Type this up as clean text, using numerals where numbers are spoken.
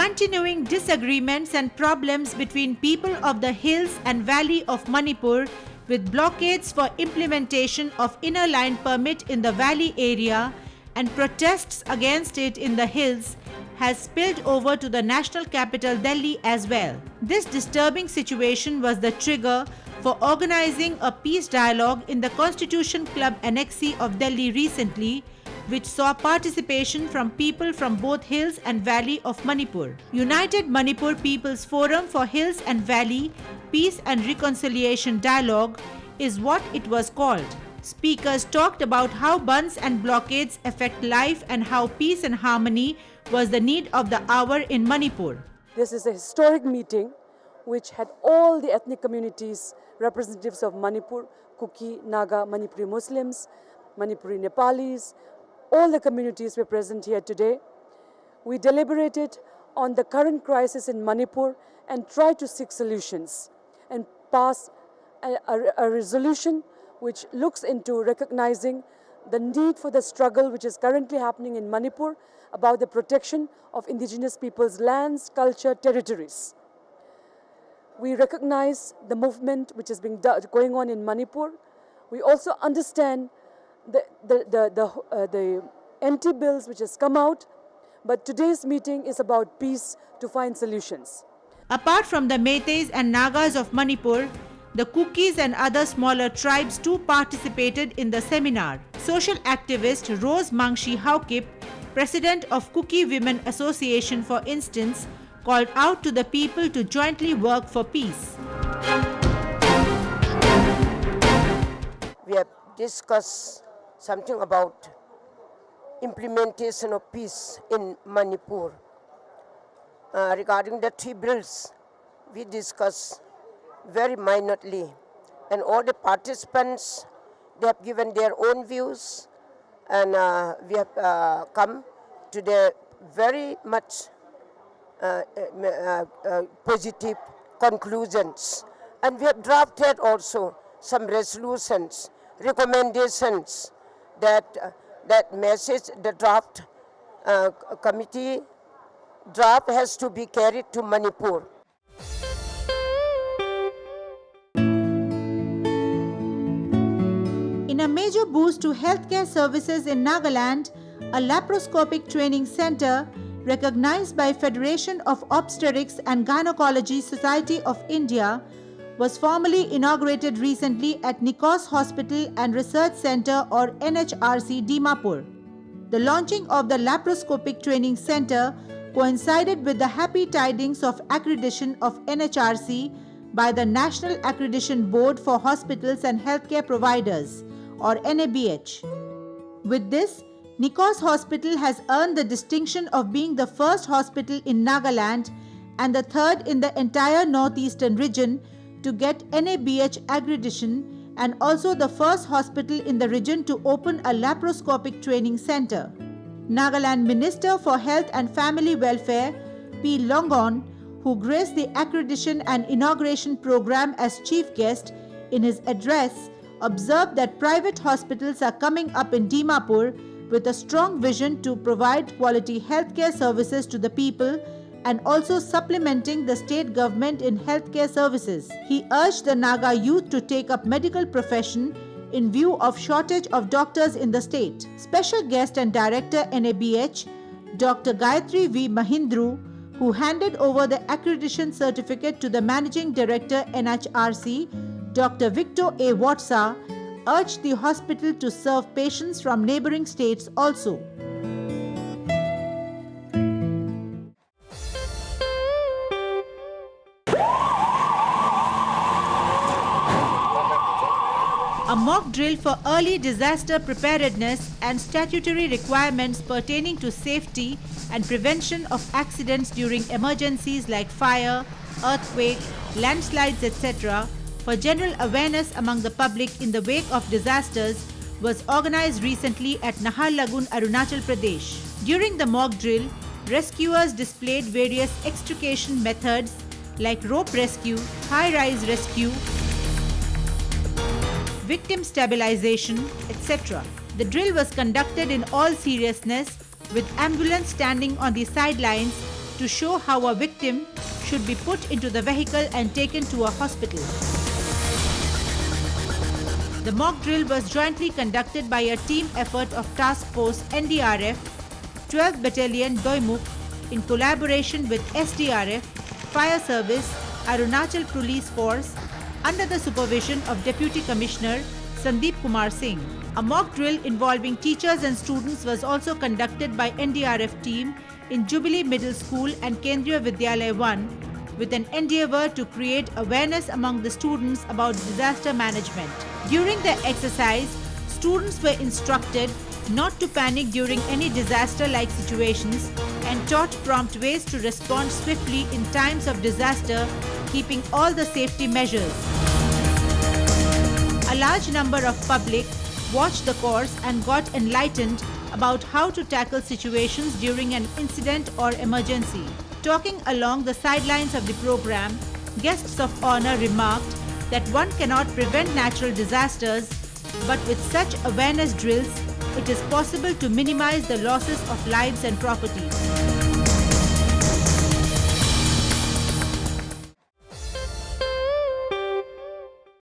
continuing disagreements and problems between people of the hills and valley of Manipur, with blockades for implementation of inner line permit in the valley area and protests against it in the hills, has spilled over to the national capital Delhi as well. This disturbing situation was the trigger for organizing a peace dialogue in the Constitution Club Annexi of Delhi recently, which saw participation from people from both hills and valley of Manipur. United Manipur People's Forum for Hills and Valley Peace and Reconciliation Dialogue is what it was called. Speakers talked about how bunds and blockades affect life and how peace and harmony was the need of the hour in Manipur. This is a historic meeting which had all the ethnic communities, representatives of Manipur, Kuki, Naga, Manipuri Muslims, Manipuri Nepalis, all the communities were present here today. We deliberated on the current crisis in Manipur and tried to seek solutions and pass a resolution which looks into recognizing the need for the struggle which is currently happening in Manipur about the protection of indigenous people's lands, culture, territories. We recognize the movement which is going on in Manipur. We also understand the anti-bills which has come out, but today's meeting is about peace to find solutions. Apart from the Meiteis and Nagas of Manipur, the Kukis and other smaller tribes too participated in the seminar. Social activist Rose Mangshi Haukip, president of Kuki Women Association for instance, called out to the people to jointly work for peace. We have discussed something about implementation of peace in Manipur. Regarding the 3 bills, we discussed very minutely, and all the participants, they have given their own views, and we have come to the very much positive conclusions, and we have drafted also some resolutions, recommendations that message the draft committee draft has to be carried to Manipur. In a major boost to healthcare services in Nagaland, a laparoscopic training center recognized by Federation of Obstetrics and Gynecology Society of India was formally inaugurated recently at Nikos Hospital and Research Center or NHRC Dimapur. The launching of the laparoscopic training center coincided with the happy tidings of accreditation of NHRC by the National Accreditation Board for Hospitals and Healthcare Providers or NABH. With this, Nikos Hospital has earned the distinction of being the first hospital in Nagaland and the third in the entire northeastern region to get NABH accreditation and also the first hospital in the region to open a laparoscopic training center. Nagaland Minister for Health and Family Welfare, P. Longon, who graced the accreditation and inauguration program as chief guest, in his address observed that private hospitals are coming up in Dimapur with a strong vision to provide quality healthcare services to the people and also supplementing the state government in healthcare services. He urged the Naga youth to take up medical profession in view of shortage of doctors in the state. Special guest and director NABH, Dr. Gayatri V. Mahindru, who handed over the accreditation certificate to the Managing Director NHRC, Dr. Victor A. Watsa, urged the hospital to serve patients from neighboring states also. A mock drill for early disaster preparedness and statutory requirements pertaining to safety and prevention of accidents during emergencies like fire, earthquake, landslides, etc. for general awareness among the public in the wake of disasters was organized recently at Naharlagun, Arunachal Pradesh. During the mock drill, rescuers displayed various extrication methods like rope rescue, high-rise rescue, victim stabilization, etc. The drill was conducted in all seriousness with ambulance standing on the sidelines to show how a victim should be put into the vehicle and taken to a hospital. The mock drill was jointly conducted by a team effort of Task Force NDRF, 12th Battalion Doimuk, in collaboration with SDRF, Fire Service, Arunachal Police Force, under the supervision of Deputy Commissioner Sandeep Kumar Singh. A mock drill involving teachers and students was also conducted by NDRF team in Jubilee Middle School and Kendriya Vidyalaya 1 with an endeavour to create awareness among the students about disaster management. During the exercise, students were instructed not to panic during any disaster-like situations and taught prompt ways to respond swiftly in times of disaster, keeping all the safety measures. A large number of public watched the course and got enlightened about how to tackle situations during an incident or emergency. Talking along the sidelines of the program, guests of honor remarked that one cannot prevent natural disasters, but with such awareness drills, it is possible to minimize the losses of lives and property.